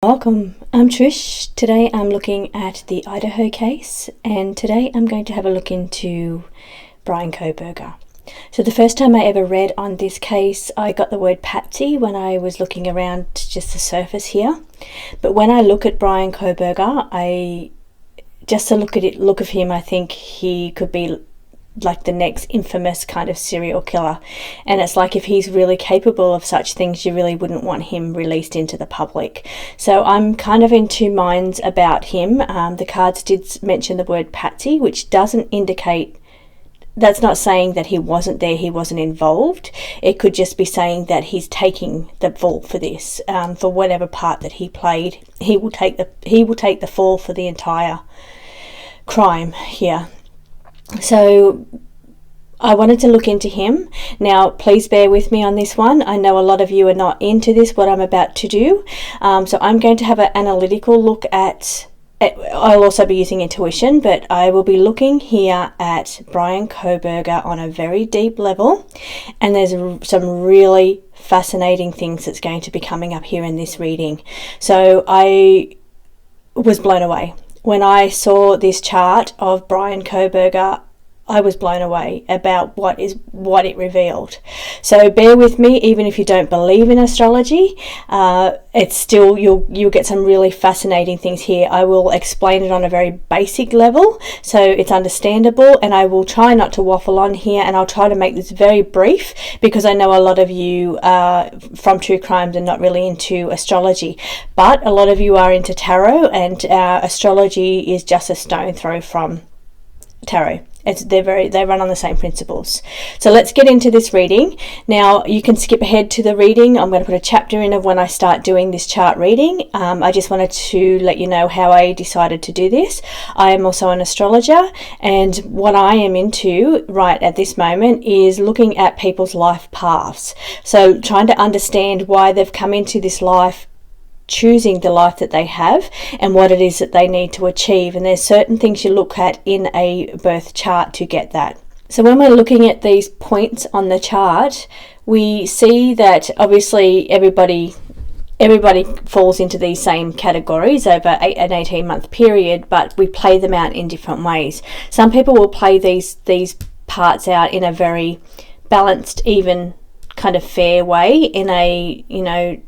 Welcome, I'm Trish. Today I'm looking at the Idaho case, and today I'm going to have a look into Bryan Kohberger. So the first time I ever read on this case, I got the word patsy when I was looking around just the surface here. But when I look at Bryan Kohberger, just to look of him, I think he could be like the next infamous kind of serial killer. And it's like, if he's really capable of such things, you really wouldn't want him released into the public. So I'm kind of in two minds about him. The cards did mention the word patsy, which doesn't indicate, that's not saying that he wasn't there, he wasn't involved. It could just be saying that he's taking the fall for this, for whatever part that he played. He will take the fall for the entire crime here. So I wanted to look into him. Now, please bear with me on this one. I know a lot of you are not into this, what I'm about to do. So I'm going to have an analytical look at, I'll also be using intuition, but I will be looking here at Bryan Kohberger on a very deep level. And there's some really fascinating things that's going to be coming up here in this reading. So I was blown away. When I saw this chart of Bryan Kohberger, I was blown away about what it revealed. So bear with me, even if you don't believe in astrology, it's still, you'll get some really fascinating things here. I will explain it on a very basic level so it's understandable, and I will try not to waffle on here, and I'll try to make this very brief because I know a lot of you from True Crimes are not really into astrology, but a lot of you are into tarot, and astrology is just a stone throw from tarot. They run on the same principles. So let's get into this reading. Now, you can skip ahead to the reading. I'm going to put a chapter in of when I start doing this chart reading. I just wanted to let you know how I decided to do this. I am also an astrologer, and what I am into right at this moment is looking at people's life paths. So trying to understand why they've come into this life, choosing the life that they have, and what it is that they need to achieve. And there's certain things you look at in a birth chart to get that. So when we're looking at these points on the chart, we see that obviously everybody falls into these same categories over an 18-month period, but we play them out in different ways. Some people will play these parts out in a very balanced, even kind of fair way, in a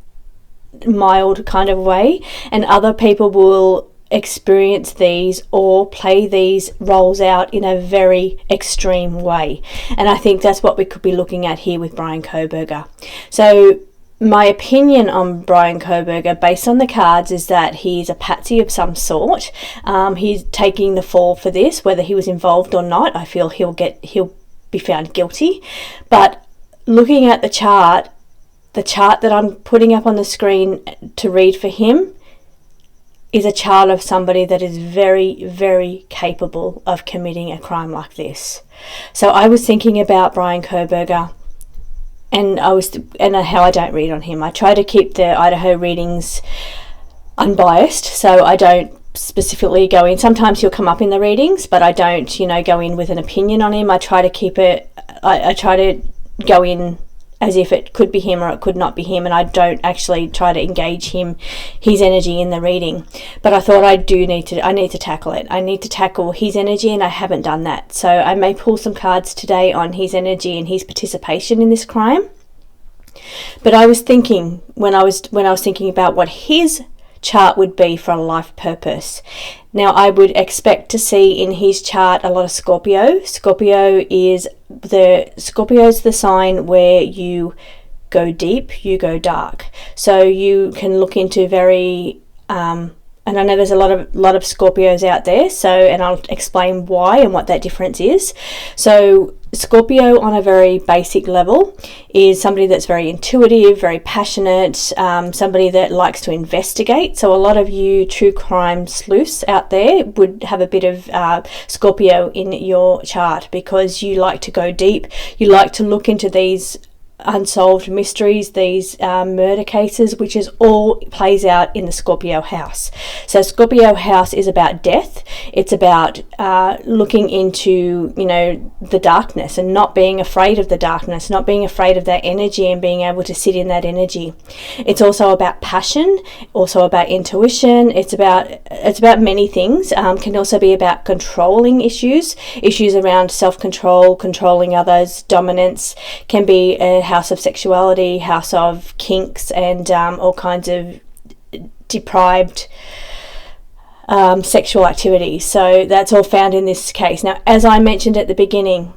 mild kind of way, and other people will experience these or play these roles out in a very extreme way. And I think that's what we could be looking at here with Bryan Kohberger. So my opinion on Bryan Kohberger, based on the cards, is that he's a patsy of some sort. He's taking the fall for this, whether he was involved or not. I feel he'll be found guilty. But looking at the chart that I'm putting up on the screen to read for him is a chart of somebody that is very, very capable of committing a crime like this. So I was thinking about Bryan Kohberger, and how I don't read on him. I try to keep the Idaho readings unbiased, so I don't specifically go in. Sometimes he'll come up in the readings, but I don't, go in with an opinion on him. I try to keep it, I try to go in as if it could be him or it could not be him, and I don't actually try to engage his energy in the reading. But I thought I need to tackle it. I need to tackle his energy, and I haven't done that. So I may pull some cards today on his energy and his participation in this crime. But I was thinking, when I was thinking about what his chart would be for a life purpose. Now, I would expect to see in his chart a lot of Scorpio. Scorpio's the sign where you go deep, you go dark. So you can look into very and I know there's a lot of Scorpios out there, and I'll explain why and what that difference is. So Scorpio, on a very basic level, is somebody that's very intuitive, very passionate, somebody that likes to investigate. So a lot of you true crime sleuths out there would have a bit of Scorpio in your chart, because you like to go deep. You like to look into these unsolved mysteries, these murder cases, which is all plays out in the Scorpio house. So Scorpio house is about death. It's about looking into, you know, the darkness and not being afraid of the darkness, not being afraid of that energy and being able to sit in that energy. It's also about passion, also about intuition. It's about many things. Can also be about controlling issues around self-control, controlling others, dominance. Can be a house of sexuality, house of kinks, and all kinds of deprived sexual activity. So that's all found in this case. Now, as I mentioned at the beginning,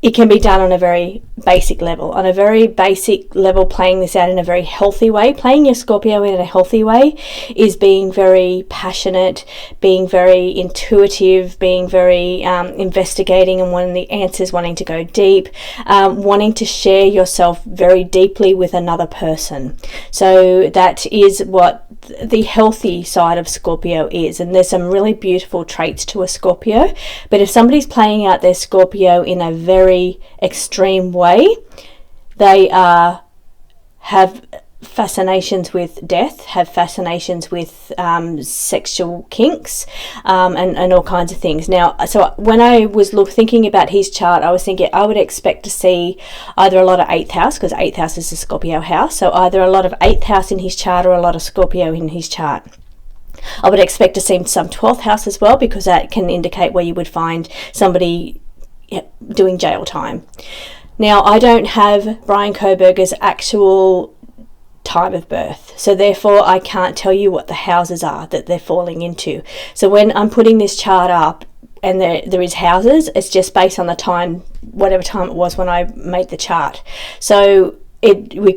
it can be done on a very basic level. On a very basic level, playing this out in a very healthy way, playing your Scorpio in a healthy way, is being very passionate, being very intuitive, being very investigating and wanting the answers, wanting to go deep, wanting to share yourself very deeply with another person. So that is what the healthy side of Scorpio is, and there's some really beautiful traits to a Scorpio. But if somebody's playing out their Scorpio in a very extreme way, they have fascinations with death, have fascinations with sexual kinks, and all kinds of things. Now, so when I was thinking about his chart, I was thinking I would expect to see either a lot of 8th house, because 8th house is a Scorpio house, so either a lot of 8th house in his chart or a lot of Scorpio in his chart. I would expect to see some 12th house as well, because that can indicate where you would find somebody doing jail time. Now, I don't have Bryan Kohberger's actual time of birth, so therefore I can't tell you what the houses are that they're falling into. So when I'm putting this chart up and there is houses, it's just based on the time, whatever time it was when I made the chart. So we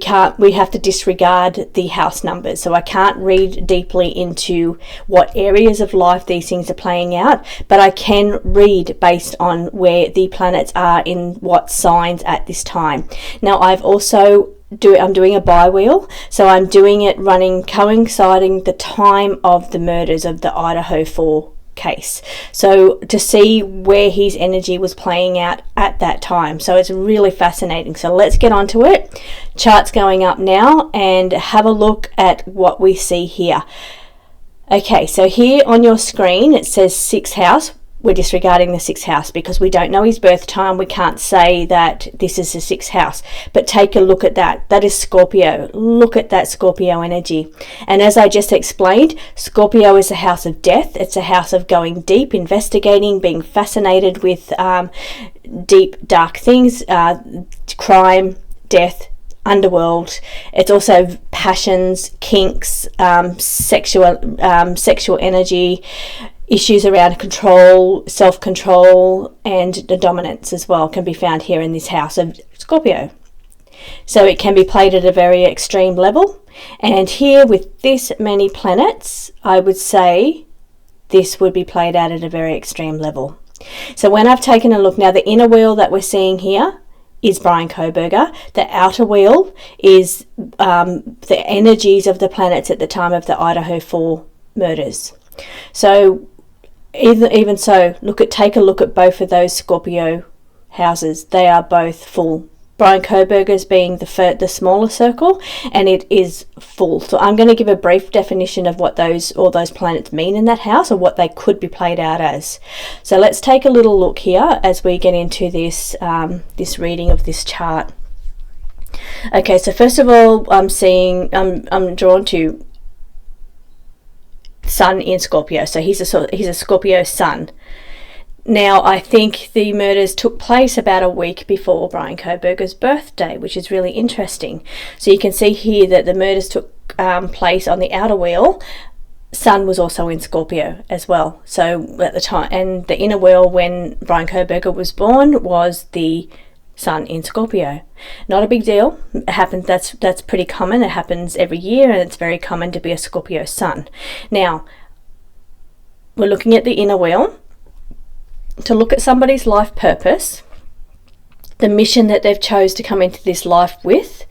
have to disregard the house numbers. So I can't read deeply into what areas of life these things are playing out, but I can read based on where the planets are in what signs at this time. Now, I'm doing a bi-wheel, so I'm doing it coinciding the time of the murders of the Idaho 4 case, so to see where his energy was playing out at that time. So it's really fascinating. So let's get on to it. Chart's going up now, and have a look at what we see here. Okay, so here on your screen it says 6th house. We're disregarding the 6th house because we don't know his birth time. We can't say that this is the 6th house, but take a look at that. That is Scorpio. Look at that Scorpio energy. And as I just explained, Scorpio is a house of death. It's a house of going deep, investigating, being fascinated with deep, dark things, crime, death, underworld. It's also passions, kinks, sexual energy, issues around control, self-control, and the dominance as well can be found here in this house of Scorpio. So it can be played at a very extreme level. And here with this many planets, I would say this would be played out at a very extreme level. So when I've taken a look now, the inner wheel that we're seeing here is Bryan Kohberger. The outer wheel is the energies of the planets at the time of the Idaho 4 murders. So even so, take a look at both of those Scorpio houses. They are both full. Bryan Kohberger's being the smaller circle, and it is full. So I'm going to give a brief definition of what all those planets mean in that house, or what they could be played out as. So let's take a little look here as we get into this this reading of this chart. Okay, so first of all, I'm drawn to Sun in Scorpio, so he's a Scorpio Sun. Now, I think the murders took place about a week before Bryan Kohberger's birthday, which is really interesting. So you can see here that the murders took place on the outer wheel. Sun was also in Scorpio as well. So at the time, and the inner wheel when Bryan Kohberger was born was the Sun in Scorpio. Not a big deal. It happens. That's pretty common. It happens every year, and it's very common to be a Scorpio Sun. Now, we're looking at the inner wheel to look at somebody's life purpose, the mission that they've chose to come into this life with.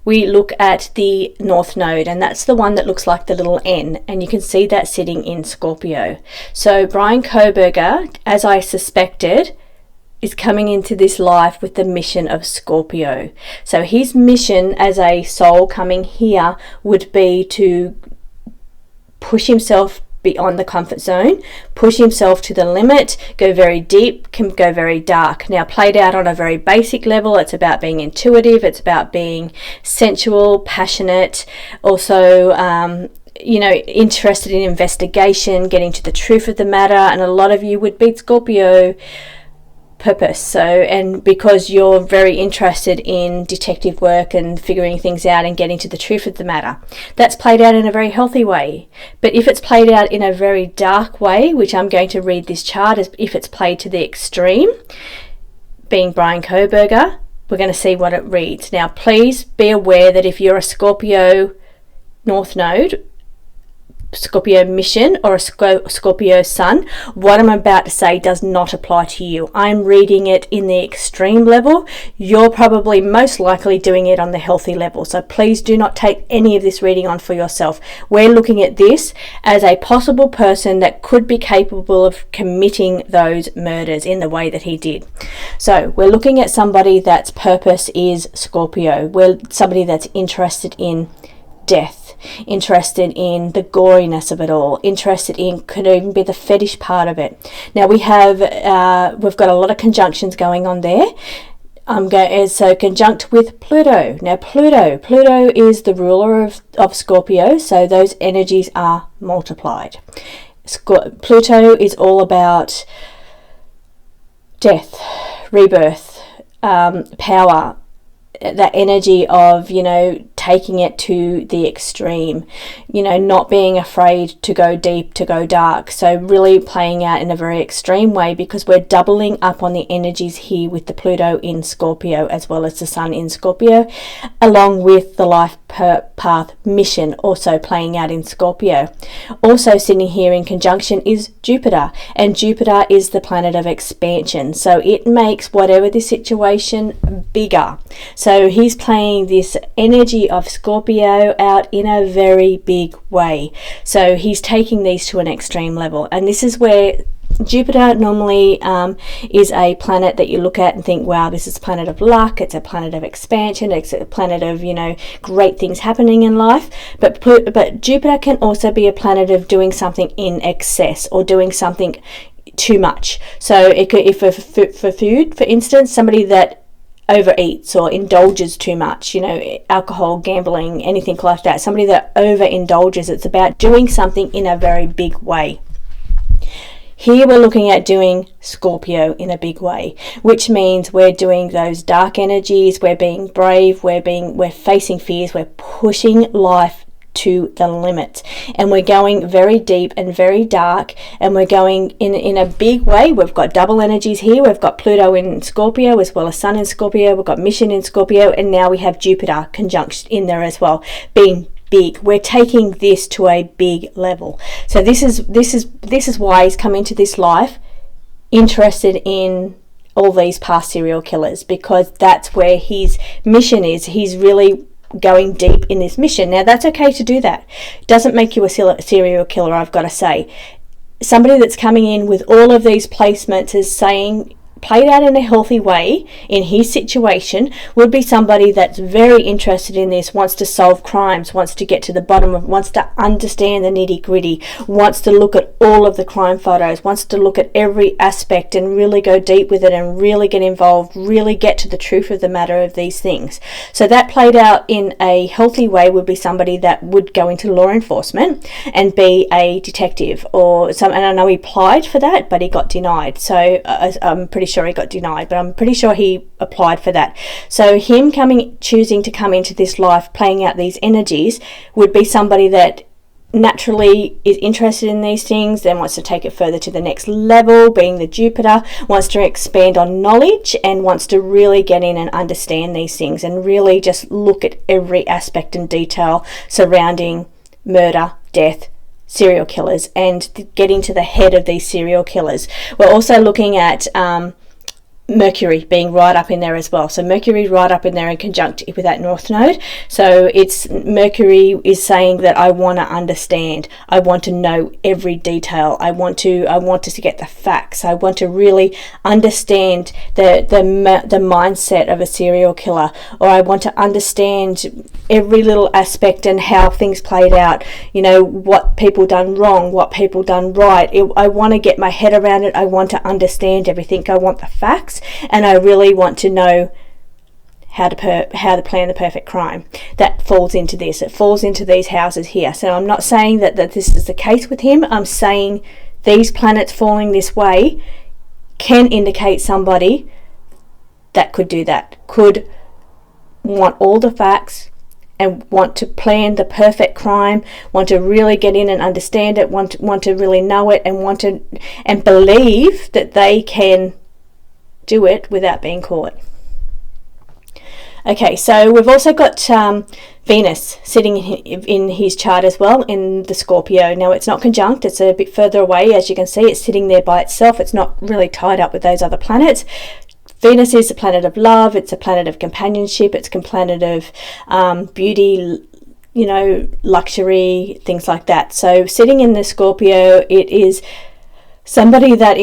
We look at the North Node, and that's the one that looks like the little N, and you can see that sitting in Scorpio. So Bryan Kohberger, as I suspected, is coming into this life with the mission of Scorpio. So his mission as a soul coming here would be to push himself beyond the comfort zone, push himself to the limit, go very deep, can go very dark. Now, played out on a very basic level, it's about being intuitive, it's about being sensual, passionate, also interested in investigation, getting to the truth of the matter. And a lot of you would be Scorpio purpose. So, and because you're very interested in detective work and figuring things out and getting to the truth of the matter, that's played out in a very healthy way. But if it's played out in a very dark way, which I'm going to read this chart as if it's played to the extreme, being Bryan Kohberger, we're going to see what it reads. Now, please be aware that if you're a Scorpio North Node, Scorpio mission, or a Scorpio sun, what I'm about to say does not apply to you. I'm reading it in the extreme level. You're probably most likely doing it on the healthy level. So please do not take any of this reading on for yourself. We're looking at this as a possible person that could be capable of committing those murders in the way that he did. So we're looking at somebody that's purpose is Scorpio. We're somebody that's interested in death, interested in the goriness of it all, interested in, could even be the fetish part of it. Now we've got a lot of conjunctions going on there. So conjunct with Pluto. Now Pluto is the ruler of Scorpio, so those energies are multiplied. Pluto is all about death, rebirth, power, that energy of, taking it to the extreme, not being afraid to go deep, to go dark. So really playing out in a very extreme way, because we're doubling up on the energies here with the Pluto in Scorpio as well as the Sun in Scorpio, along with the life path mission also playing out in Scorpio. Also sitting here in conjunction is Jupiter, and Jupiter is the planet of expansion, so it makes whatever the situation bigger. So he's playing this energy of Scorpio out in a very big way. So he's taking these to an extreme level, and this is where Jupiter normally is a planet that you look at and think, wow, this is a planet of luck, it's a planet of expansion, it's a planet of, great things happening in life. But Jupiter can also be a planet of doing something in excess or doing something too much. So it could, if for food, for instance, somebody that overeats or indulges too much, alcohol, gambling, anything like that, somebody that overindulges, it's about doing something in a very big way. Here we're looking at doing Scorpio in a big way, which means we're doing those dark energies, we're being brave, we're facing fears, we're pushing life to the limit, and we're going very deep and very dark, and we're going in a big way. We've got double energies here. We've got Pluto in Scorpio as well as Sun in Scorpio. We've got mission in Scorpio, and now we have Jupiter conjunct in there as well, being big. We're taking this to a big level. So this is why he's come into this life interested in all these past serial killers, because that's where his mission is. He's really going deep in this mission. Now that's okay to do that. Doesn't make you a serial killer, I've got to say. Somebody that's coming in with all of these placements is saying, played out in a healthy way in his situation, would be somebody that's very interested in this, wants to solve crimes, wants to get to the bottom of, wants to understand the nitty-gritty, wants to look at all of the crime photos, wants to look at every aspect and really go deep with it and really get involved, really get to the truth of the matter of these things. So that played out in a healthy way would be somebody that would go into law enforcement and be a detective or some, and I know he applied for that, but he got denied. So I'm pretty sure he got denied, but I'm pretty sure he applied for that. So him choosing to come into this life, playing out these energies, would be somebody that naturally is interested in these things, then wants to take it further to the next level, being the Jupiter, wants to expand on knowledge and wants to really get in and understand these things and really just look at every aspect and detail surrounding murder, death, serial killers, and getting to the head of these serial killers. We're also looking at Mercury being right up in there as well. So Mercury right up in there in conjunct with that North Node. So it's Mercury is saying that I want to understand. I want to know every detail. I want to get the facts. I want to really understand the mindset of a serial killer, or I want to understand every little aspect and how things played out. You know, what people done wrong, what people done right. I want to get my head around it. I want to understand everything. I want the facts. And I really want to know how to plan the perfect crime. That falls into this. It falls into these houses here. So I'm not saying that this is the case with him. I'm saying these planets falling this way can indicate somebody that could do that. Could want all the facts and want to plan the perfect crime, want to really get in and understand it, want to really know it, and believe that they can do it without being caught. Okay, so we've also got Venus sitting in his chart as well in the Scorpio. Now it's not conjunct, it's a bit further away. As you can see, it's sitting there by itself. It's not really tied up with those other planets. Venus is a planet of love, it's a planet of companionship, it's a planet of beauty, you know, luxury, things like that. So sitting in the Scorpio, it is somebody that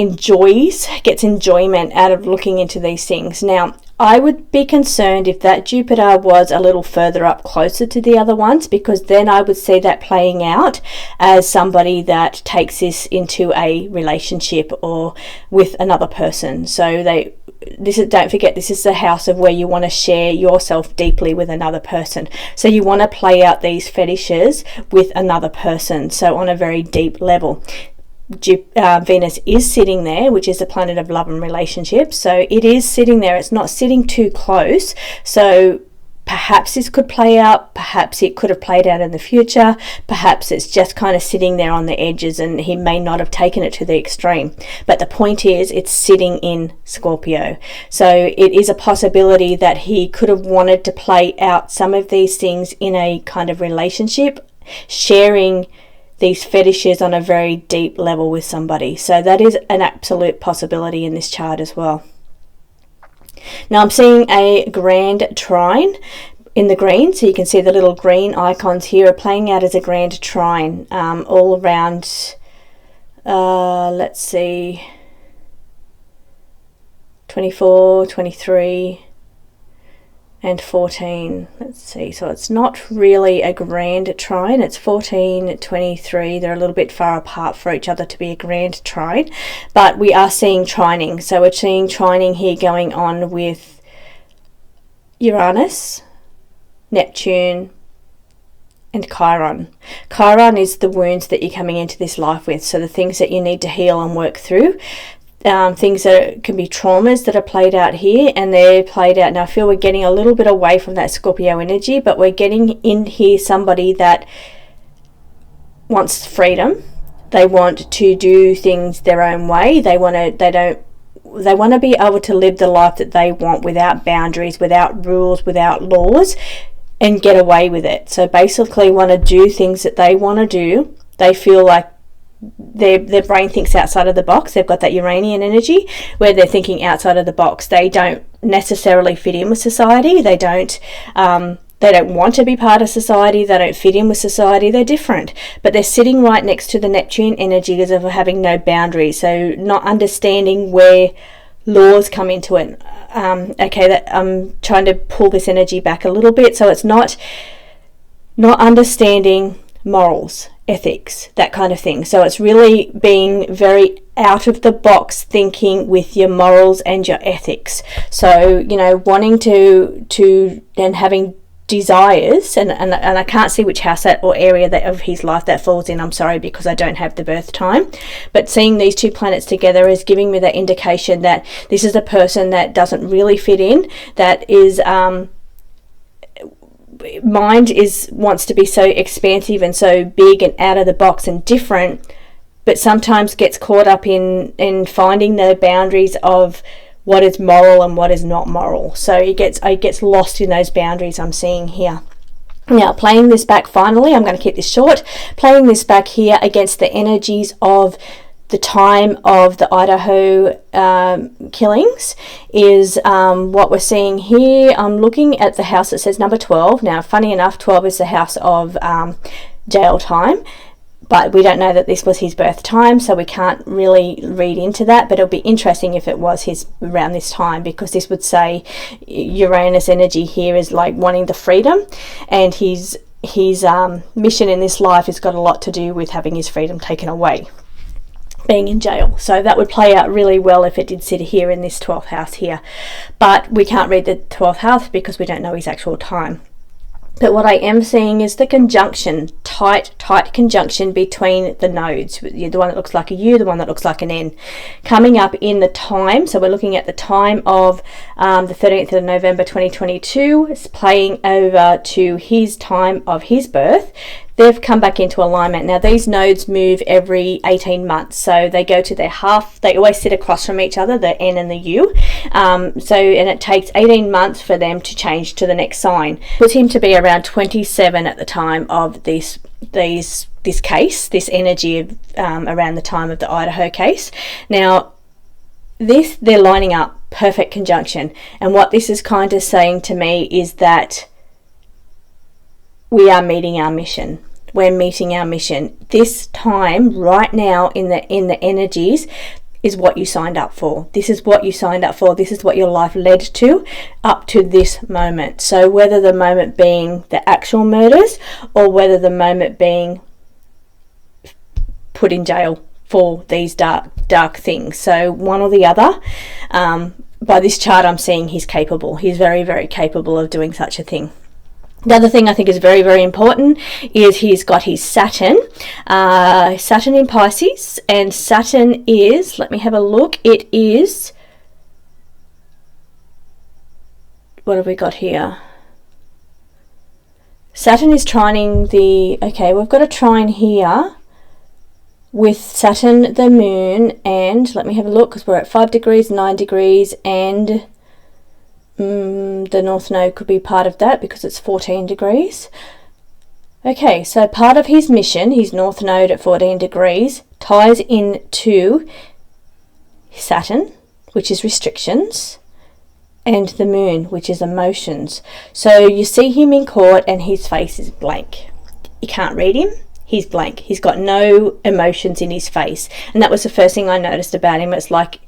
gets enjoyment out of looking into these things. Now, I would be concerned if that Jupiter was a little further up closer to the other ones, because then I would see that playing out as somebody that takes this into a relationship or with another person. So don't forget, this is the house of where you want to share yourself deeply with another person. So you want to play out these fetishes with another person, so on a very deep level. Venus is sitting there, which is the planet of love and relationships. So it is sitting there. It's not sitting too close. So perhaps this could play out. Perhaps it could have played out in the future. Perhaps it's just kind of sitting there on the edges and he may not have taken it to the extreme. But the point is, it's sitting in Scorpio. So it is a possibility that he could have wanted to play out some of these things in a kind of relationship, sharing these fetishes on a very deep level with somebody. So that is an absolute possibility in this chart as well. Now I'm seeing a grand trine in the green, so you can see the little green icons here are playing out as a grand trine all around, let's see, 24, 23 and 14. Let's see, so it's not really a grand trine. It's 14, 23. They're a little bit far apart for each other to be a grand trine, but we are seeing trining. So we're seeing trining here going on with Uranus, Neptune and Chiron. Chiron is the wounds that you're coming into this life with, so the things that you need to heal and work through. Things that can be traumas that are played out here, and they're played out. Now I feel we're getting a little bit away from that Scorpio energy, but we're getting in here somebody that wants freedom. They want to do things their own way. They want to be able to live the life that they want without boundaries, without rules, without laws, and get away with it. So basically want to do things that they want to do. They feel like their brain thinks outside of the box. They've got that Uranian energy where they're thinking outside of the box. They don't necessarily fit in with society. They don't want to be part of society. They don't fit in with society. They're different, but they're sitting right next to the Neptune energy as of having no boundaries, so not understanding where laws come into it. Okay, I'm trying to pull this energy back a little bit. So it's not understanding morals, ethics, that kind of thing. So it's really being very out of the box thinking with your morals and your ethics. So, you know, wanting to and having desires, and I can't see which house that or area that of his life that falls in. I'm sorry, because I don't have the birth time, but seeing these two planets together is giving me that indication that this is a person that doesn't really fit in, that is mind wants to be so expansive and so big and out of the box and different, but sometimes gets caught up in finding the boundaries of what is moral and what is not moral. So it gets lost in those boundaries I'm seeing here. Now playing this back, finally, I'm going to keep this short, playing this back here against the energies of the time of the Idaho killings is what we're seeing here. I'm looking at the house that says number 12. Now, funny enough, 12 is the house of jail time, but we don't know that this was his birth time, so we can't really read into that. But it'll be interesting if it was his around this time, because this would say Uranus energy here is like wanting the freedom, and his mission in this life has got a lot to do with having his freedom taken away, being in jail. So that would play out really well if it did sit here in this 12th house here. But we can't read the 12th house because we don't know his actual time. But what I am seeing is the conjunction, tight conjunction between the nodes, the one that looks like a U, the one that looks like an N, coming up in the time. So we're looking at the time of the 13th of November 2022, it's playing over to his time of his birth. They've come back into alignment. Now, these nodes move every 18 months. So they go to their half. They always sit across from each other, the N and the U. And it takes 18 months for them to change to the next sign. Puts him to be around 27 at the time of this case, this energy of, around the time of the Idaho case. Now, they're lining up, perfect conjunction. And what this is kind of saying to me is that we are meeting our mission. We're meeting our mission. This time, right now, in the energies, is what you signed up for. This is what you signed up for. This is what your life led to up to this moment. So whether the moment being the actual murders, or whether the moment being put in jail for these dark things. So one or the other. By this chart, I'm seeing he's capable. He's very, very capable of doing such a thing. The other thing I think is very, very important is he's got his Saturn in Pisces, and Saturn is, let me have a look, it is, what have we got here? Saturn is trining okay, we've got a trine here with Saturn, the moon, and let me have a look, because we're at 5 degrees, 9 degrees, and the North Node could be part of that because it's 14 degrees. Okay, so part of his mission, his North Node at 14 degrees, ties into Saturn, which is restrictions, and the Moon, which is emotions. So you see him in court and his face is blank. You can't read him. He's blank. He's got no emotions in his face. And that was the first thing I noticed about him. It's like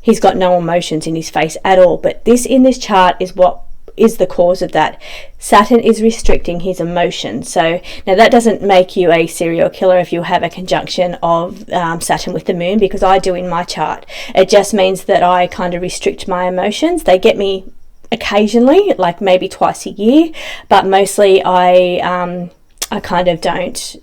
he's got no emotions in his face at all. But this in this chart is what is the cause of that. Saturn is restricting his emotions. So now that doesn't make you a serial killer if you have a conjunction of Saturn with the moon, because I do in my chart. It just means that I kind of restrict my emotions. They get me occasionally, like maybe twice a year, but mostly I kind of don't,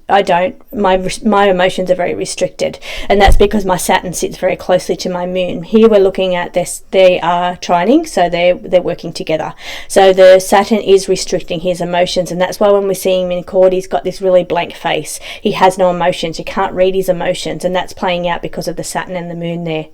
my emotions are very restricted, and that's because my Saturn sits very closely to my moon. Here we're looking at this, they are trining, so they're working together. So the Saturn is restricting his emotions, and that's why when we see him in court, he's got this really blank face. He has no emotions, you can't read his emotions, and that's playing out because of the Saturn and the moon there.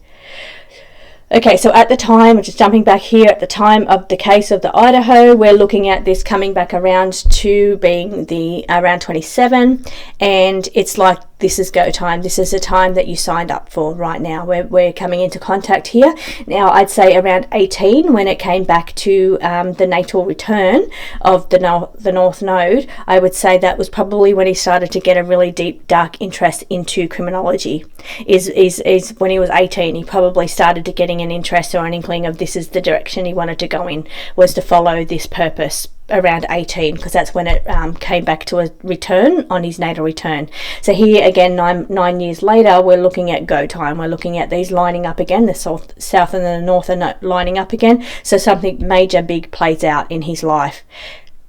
Okay, so at the time, just jumping back here, at the time of the case of the Idaho, we're looking at this coming back around to being the around 27, and it's like this is go time. This is the time that you signed up for right now. We're coming into contact here. Now, I'd say around 18, when it came back to the natal return of the North Node, I would say that was probably when he started to get a really deep, dark interest into criminology. Is when he was 18, he probably started to getting an interest or an inkling of this is the direction he wanted to go in, was to follow this purpose around 18, because that's when it came back to a return on his natal return. So here again, nine years later, we're looking at go time. We're looking at these lining up again, the south and the north are lining up again. So something major big plays out in his life,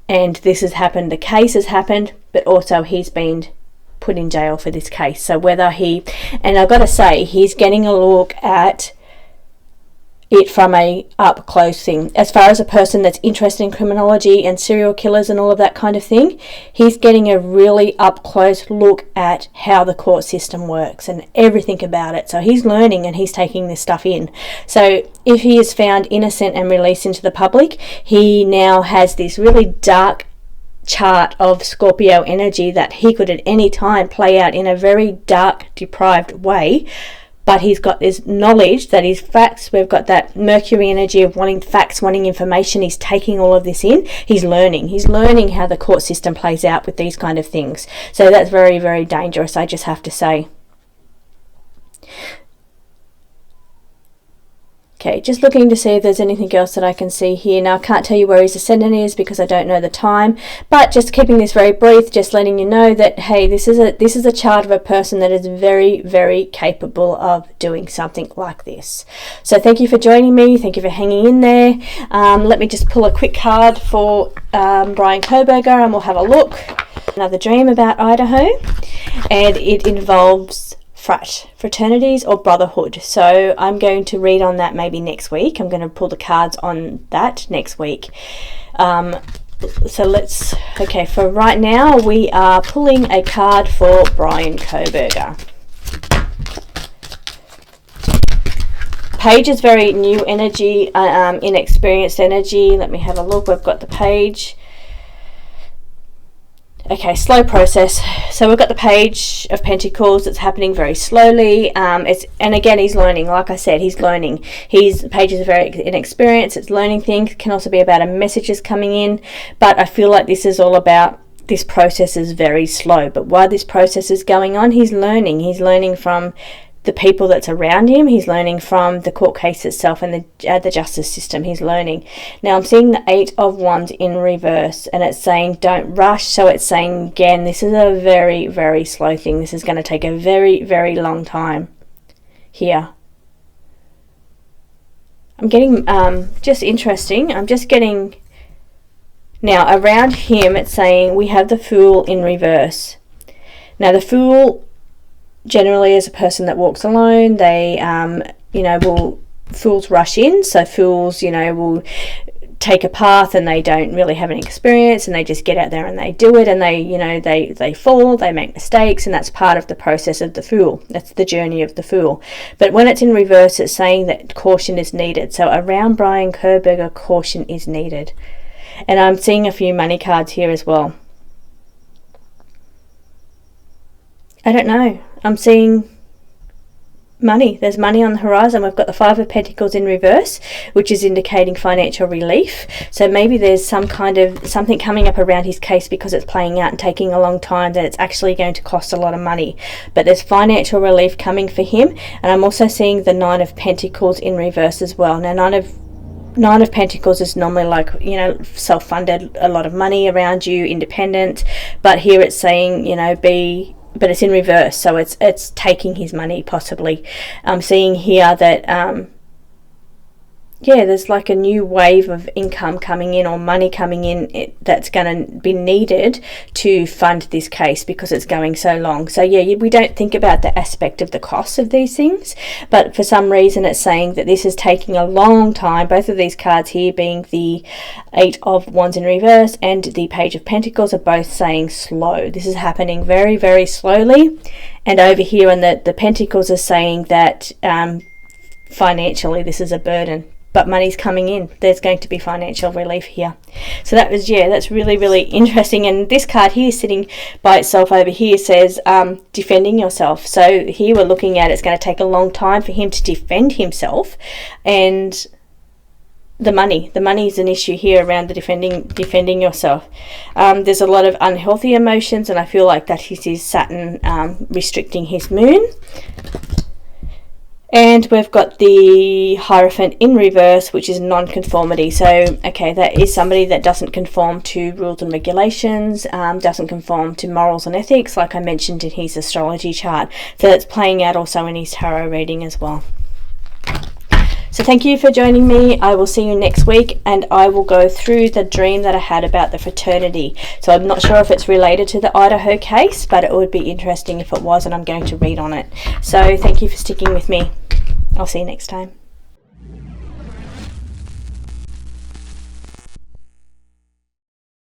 and this has happened. The case has happened, but also he's been put in jail for this case. So whether and I've got to say, he's getting a look at it from a up close thing. As far as a person that's interested in criminology and serial killers and all of that kind of thing, he's getting a really up close look at how the court system works and everything about it. So he's learning and he's taking this stuff in. So if he is found innocent and released into the public, he now has this really dark chart of Scorpio energy that he could at any time play out in a very dark, deprived way. But he's got this knowledge that his facts, we've got that Mercury energy of wanting facts, wanting information. He's taking all of this in. He's learning how the court system plays out with these kind of things. So that's very, very dangerous, I just have to say. Okay, just looking to see if there's anything else that I can see here. Now, I can't tell you where his ascendant is because I don't know the time, but just keeping this very brief, just letting you know that, hey, this is a chart of a person that is very, very capable of doing something like this. So thank you for joining me. Thank you for hanging in there. Let me just pull a quick card for Bryan Kohberger and we'll have a look. Another dream about Idaho, and it involves fraternities or brotherhood. So I'm going to read on that maybe next week. I'm going to pull the cards on that next week. So let's, okay, for right now we are pulling a card for Bryan Kohberger. Page is very new energy, inexperienced energy. Let me have a look. We've got the page. Okay, slow process. So we've got the Page of Pentacles. It's happening very slowly. And again, he's learning. Like I said, he's learning. The Page is very inexperienced. It's learning things. It can also be about messages coming in. But I feel like this is all about, this process is very slow. But while this process is going on, he's learning. He's learning from the people that's around him. He's learning from the court case itself and the justice system. He's learning. Now I'm seeing the 8 of Wands in reverse, and it's saying don't rush. So it's saying again, this is a very, very slow thing. This is going to take a very, very long time here. I'm getting just interesting. I'm just getting now around him. It's saying we have the Fool in reverse. Now the Fool generally is a person that walks alone. They fools rush in. So fools, will take a path and they don't really have any experience, and they just get out there and they do it, and they fall, they make mistakes, and that's part of the process of the Fool. That's the journey of the Fool. But when it's in reverse, it's saying that caution is needed. So around Bryan Kohberger, caution is needed. And I'm seeing a few money cards here as well. I don't know. I'm seeing money. There's money on the horizon. We've got the 5 of Pentacles in reverse, which is indicating financial relief. So maybe there's some kind of something coming up around his case because it's playing out and taking a long time, that it's actually going to cost a lot of money. But there's financial relief coming for him. And I'm also seeing the 9 of Pentacles in reverse as well. Now, 9 of Pentacles is normally like, self-funded, a lot of money around you, independent. But here it's saying, but it's in reverse, so it's taking his money possibly. I'm seeing here that there's like a new wave of income coming in, or money coming in, that's going to be needed to fund this case because it's going so long. So we don't think about the aspect of the cost of these things, but for some reason it's saying that this is taking a long time. Both of these cards here, being the 8 of Wands in reverse and the Page of Pentacles, are both saying slow. This is happening very, very slowly. And over here in the Pentacles is saying that financially this is a burden. But money's coming in. There's going to be financial relief here. So that's really, really interesting. And this card here sitting by itself over here says defending yourself. So here we're looking at, it's going to take a long time for him to defend himself. And the money is an issue here around the defending yourself. There's a lot of unhealthy emotions, and I feel like that is his Saturn restricting his moon. And we've got the Hierophant in reverse, which is non-conformity. So, okay, that is somebody that doesn't conform to rules and regulations, doesn't conform to morals and ethics, like I mentioned in his astrology chart. So that's playing out also in his tarot reading as well. So thank you for joining me. I will see you next week, and I will go through the dream that I had about the fraternity. So I'm not sure if it's related to the Idaho case, but it would be interesting if it was, and I'm going to read on it. So thank you for sticking with me. I'll see you next time.